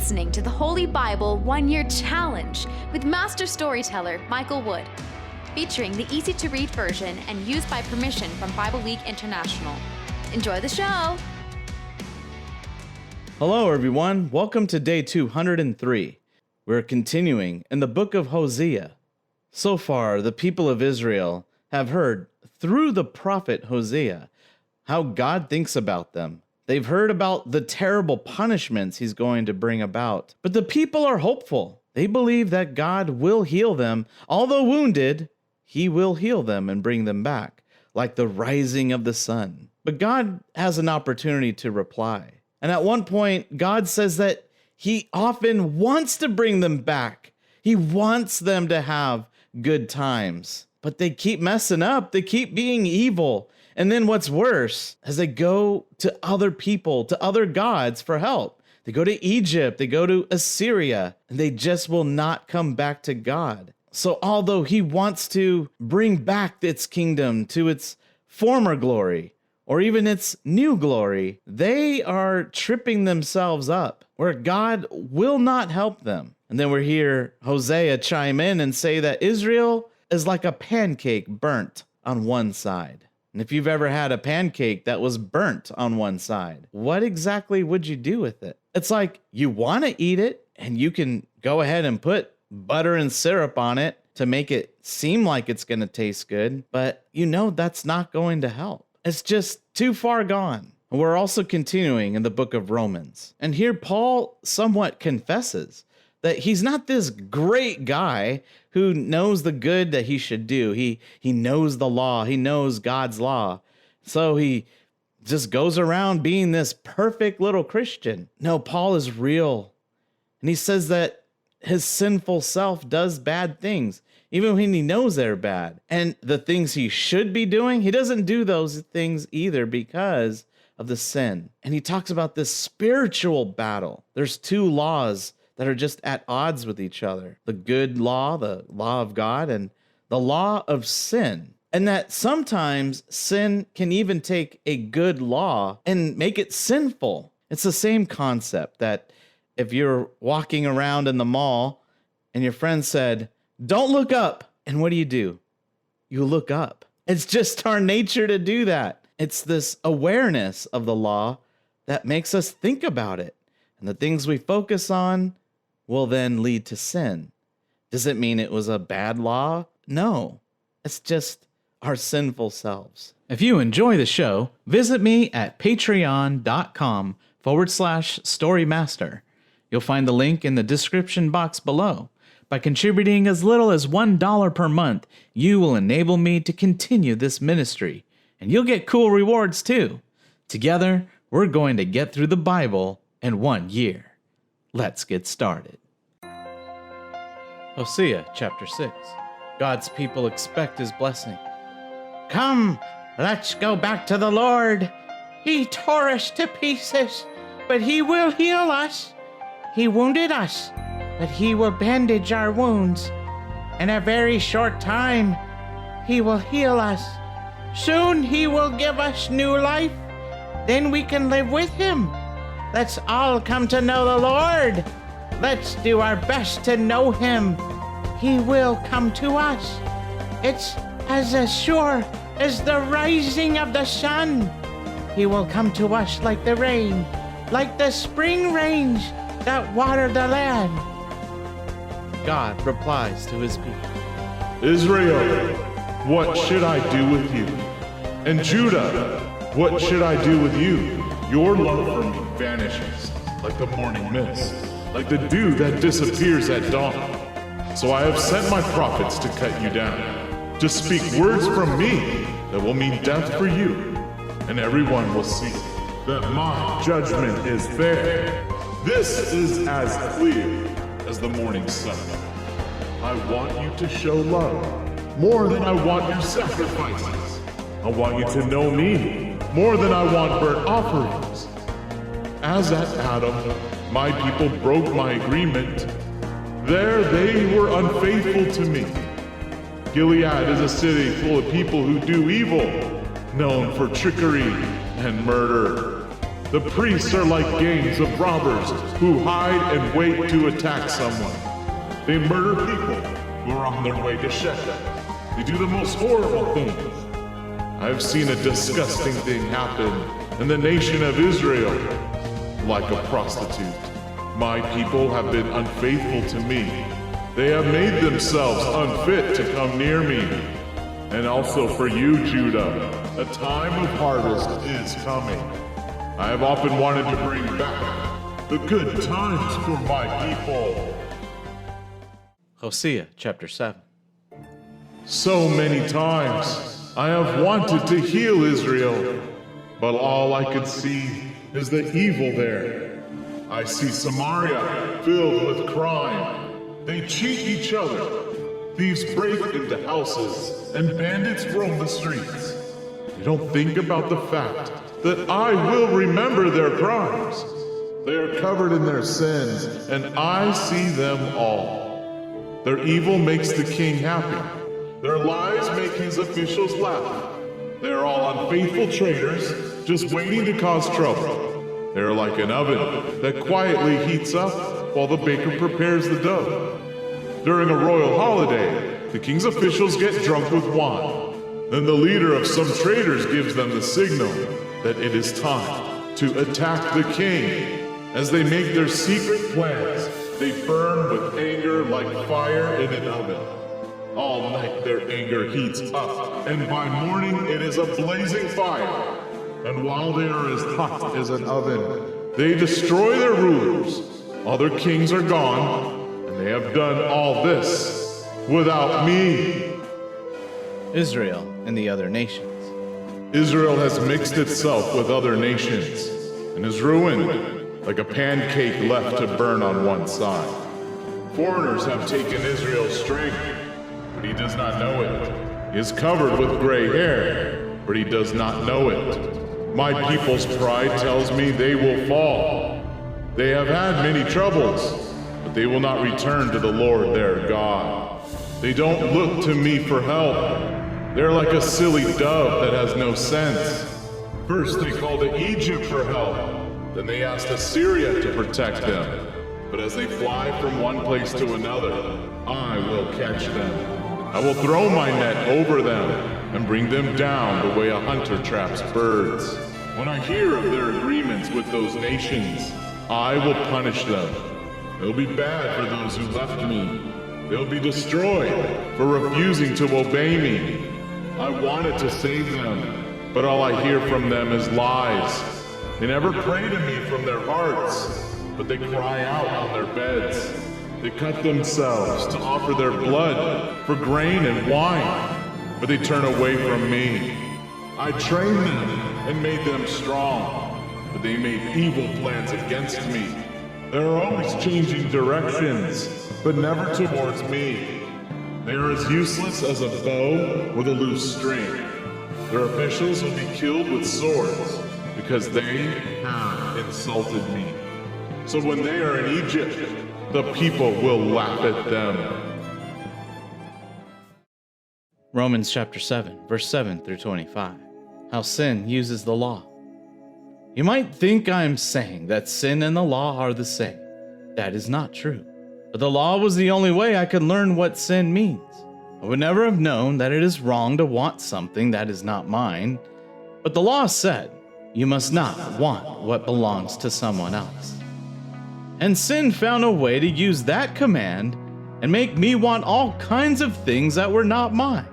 listening to the Holy Bible 1-Year Challenge with Master Storyteller Michael Wood, featuring the easy-to-read version and used by permission from Bible League International. Enjoy the show! Hello, everyone. Welcome to day 203. We're continuing in the book of Hosea. So far, the people of Israel have heard through the prophet Hosea how God thinks about them. They've heard about the terrible punishments he's going to bring about. But the people are hopeful. They believe that God will heal them. Although wounded, he will heal them and bring them back, like the rising of the sun. But God has an opportunity to reply. And at one point, God says that he often wants to bring them back. He wants them to have good times. But they keep messing up. They keep being evil. And then what's worse, as they go to other people, to other gods for help. They go to Egypt, they go to Assyria, and they just will not come back to God. So although he wants to bring back its kingdom to its former glory, or even its new glory, they are tripping themselves up, where God will not help them. And then we hear Hosea chime in and say that Israel is like a pancake burnt on one side. And if you've ever had a pancake that was burnt on one side, what exactly would you do with it? It's like you want to eat it, and you can go ahead and put butter and syrup on it to make it seem like it's going to taste good, but you know that's not going to help. It's just too far gone. We're also continuing in the book of Romans. And here Paul somewhat confesses that he's not this great guy who knows the good that he should do. He knows the law. He knows God's law. So he just goes around being this perfect little Christian. No, Paul is real. And he says that his sinful self does bad things, even when he knows they're bad. And the things he should be doing, he doesn't do those things either because of the sin. And he talks about this spiritual battle. There's two laws that are just at odds with each other. The good law, the law of God, and the law of sin. And that sometimes sin can even take a good law and make it sinful. It's the same concept that if you're walking around in the mall and your friend said, "Don't look up." And what do? You look up. It's just our nature to do that. It's this awareness of the law that makes us think about it. And the things we focus on will then lead to sin. Does it mean it was a bad law? No, it's just our sinful selves. If you enjoy the show, visit me at patreon.com/storymaster. You'll find the link in the description box below. By contributing as little as $1 per month, you will enable me to continue this ministry, and you'll get cool rewards too. Together, we're going to get through the Bible in 1 year. Let's get started. Hosea chapter 6. God's people expect his blessing. Come, let's go back to the Lord. He tore us to pieces, but he will heal us. He wounded us, but he will bandage our wounds. In a very short time, he will heal us. Soon he will give us new life. Then we can live with him. Let's all come to know the Lord. Let's do our best to know him. He will come to us. It's as sure as the rising of the sun. He will come to us like the rain, like the spring rains that water the land. God replies to his people. Israel, what should I do with you? And Judah, what should I do with you? Your love for me vanishes like the morning mist, like the dew that disappears at dawn. So I have sent my prophets to cut you down, to speak words from me that will mean death for you, and everyone will see that my judgment is fair. This is as clear as the morning sun. I want you to show love more than I want your sacrifices. I want you to know me more than I want burnt offerings. As at Adam, my people broke my agreement. There they were unfaithful to me. Gilead is a city full of people who do evil, known for trickery and murder. The priests are like gangs of robbers who hide and wait to attack someone. They murder people who are on their way to Shechem. They do the most horrible things. I've seen a disgusting thing happen in the nation of Israel. Like a prostitute, my people have been unfaithful to me. They have made themselves unfit to come near me. And also for you, Judah, a time of harvest is coming. I have often wanted to bring back the good times for my people. Hosea chapter 7. So many times I have wanted to heal Israel, but all I could see is the evil there. I see Samaria filled with crime. They cheat each other. Thieves break into houses, and bandits roam the streets. They don't think about the fact that I will remember their crimes. They are covered in their sins, and I see them all. Their evil makes the king happy. Their lies make his officials laugh. They are all unfaithful traitors, just waiting to cause trouble. They are like an oven that quietly heats up while the baker prepares the dough. During a royal holiday, the king's officials get drunk with wine. Then the leader of some traitors gives them the signal that it is time to attack the king. As they make their secret plans, they burn with anger like fire in an oven. All night their anger heats up, and by morning it is a blazing fire. And while they are as hot as an oven, they destroy their rulers. Other kings are gone, and they have done all this without me. Israel and the other nations. Israel has mixed itself with other nations and is ruined, like a pancake left to burn on one side. Foreigners have taken Israel's strength, but he does not know it. He is covered with gray hair, but he does not know it. My people's pride tells me they will fall. They have had many troubles, but they will not return to the Lord their God. They don't look to me for help. They're like a silly dove that has no sense. First they called to Egypt for help. Then they asked Assyria to protect them. But as they fly from one place to another, I will catch them. I will throw my net over them and bring them down the way a hunter traps birds. When I hear of their agreements with those nations, I will punish them. It'll be bad for those who left me. They'll be destroyed for refusing to obey me. I wanted to save them, but all I hear from them is lies. They never pray to me from their hearts, but they cry out on their beds. They cut themselves to offer their blood for grain and wine, but they turn away from me. I trained them and made them strong, but they made evil plans against me. They are always changing directions, but never towards me. They are as useless as a bow with a loose string. Their officials will be killed with swords because they have insulted me. So when they are in Egypt, the people will laugh at them. Romans chapter 7, verse 7 through 25. How sin uses the law. You might think I'm saying that sin and the law are the same. That is not true. But the law was the only way I could learn what sin means. I would never have known that it is wrong to want something that is not mine. But the law said, you must not want what belongs to someone else. And sin found a way to use that command and make me want all kinds of things that were not mine.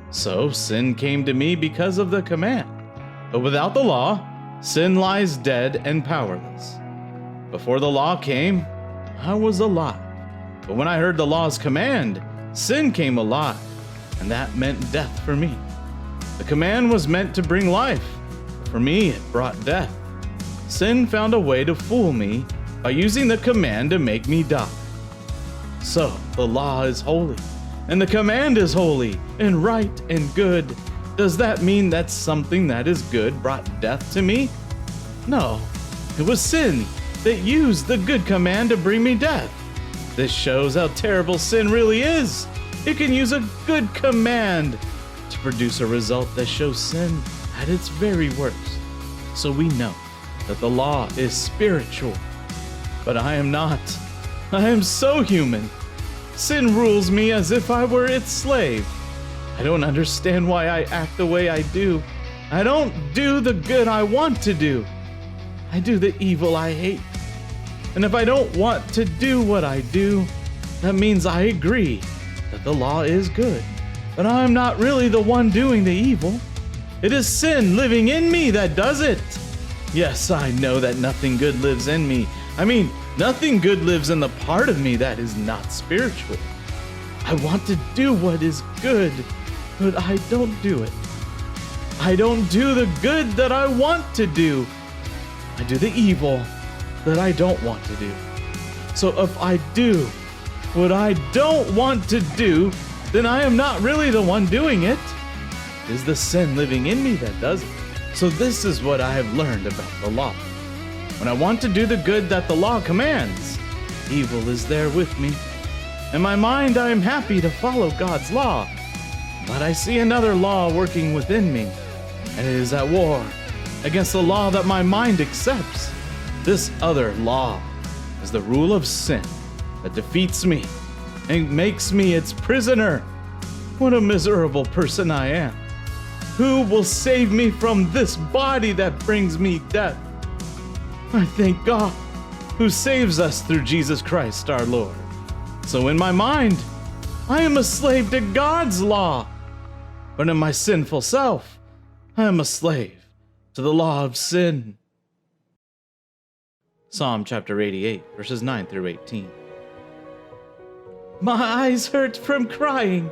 So sin came to me because of the command. But without the law, sin lies dead and powerless. Before the law came, I was alive. But when I heard the law's command, sin came alive, and that meant death for me. The command was meant to bring life. For me, it brought death. Sin found a way to fool me by using the command to make me die. So the law is holy, and the command is holy, and right and good. Does that mean that something that is good brought death to me? No, it was sin that used the good command to bring me death. This shows how terrible sin really is. It can use a good command to produce a result that shows sin at its very worst. So we know that the law is spiritual, but I am not. I am so human. Sin rules me as if I were its slave. I don't understand why I act the way I do. I don't do the good I want to do. I do the evil I hate. And if I don't want to do what I do, that means I agree that the law is good. But I'm not really the one doing the evil. It is sin living in me that does it. Yes, I know that nothing good lives in me. Nothing good lives in the part of me that is not spiritual. I want to do what is good, but I don't do it. I don't do the good that I want to do. I do the evil that I don't want to do. So if I do what I don't want to do, then I am not really the one doing it. It is the sin living in me that does it. So this is what I have learned about the law. When I want to do the good that the law commands, evil is there with me. In my mind, I am happy to follow God's law, but I see another law working within me, and it is at war against the law that my mind accepts. This other law is the rule of sin that defeats me and makes me its prisoner. What a miserable person I am. Who will save me from this body that brings me death? I thank God, who saves us through Jesus Christ our Lord. So in my mind, I am a slave to God's law. But in my sinful self, I am a slave to the law of sin. Psalm chapter 88, verses 9 through 18. My eyes hurt from crying.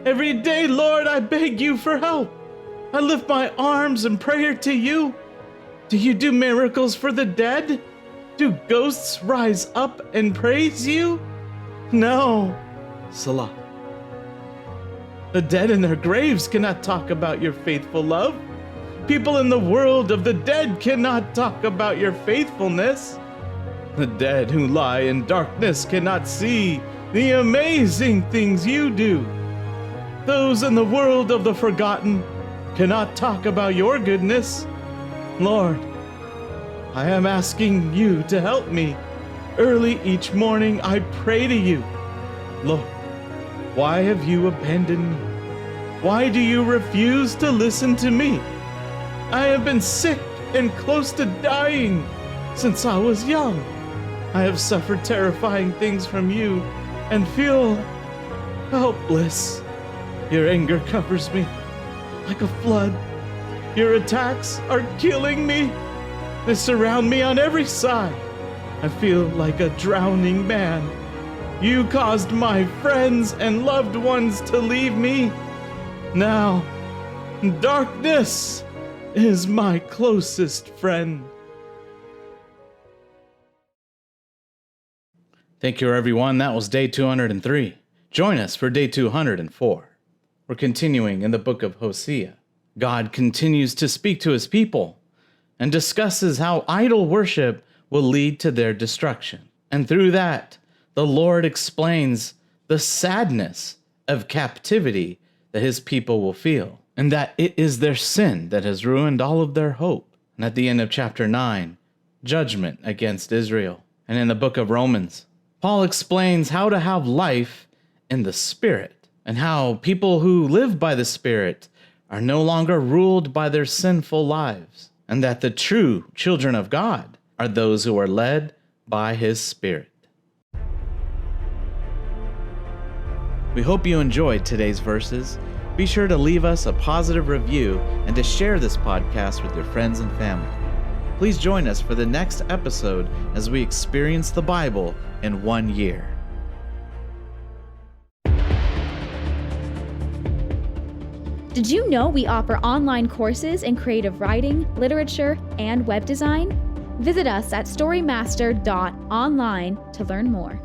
Every day, Lord, I beg you for help. I lift my arms in prayer to you. Do you do miracles for the dead? Do ghosts rise up and praise you? No. Salah. The dead in their graves cannot talk about your faithful love. People in the world of the dead cannot talk about your faithfulness. The dead who lie in darkness cannot see the amazing things you do. Those in the world of the forgotten cannot talk about your goodness. Lord, I am asking you to help me. Early each morning I pray to you. Lord, why have you abandoned me? Why do you refuse to listen to me? I have been sick and close to dying since I was young. I have suffered terrifying things from you and feel helpless. Your anger covers me like a flood. Your attacks are killing me. They surround me on every side. I feel like a drowning man. You caused my friends and loved ones to leave me. Now, darkness is my closest friend. Thank you, everyone. That was day 203. Join us for day 204. We're continuing in the book of Hosea. God continues to speak to his people and discusses how idol worship will lead to their destruction. And through that, the Lord explains the sadness of captivity that his people will feel, and that it is their sin that has ruined all of their hope. And at the end of chapter 9, judgment against Israel. And in the book of Romans, Paul explains how to have life in the Spirit, and how people who live by the Spirit are no longer ruled by their sinful lives, and that the true children of God are those who are led by his Spirit. We hope you enjoyed today's verses. Be sure to leave us a positive review and to share this podcast with your friends and family. Please join us for the next episode as we experience the Bible in 1 year. Did you know we offer online courses in creative writing, literature, and web design? Visit us at storymaster.online to learn more.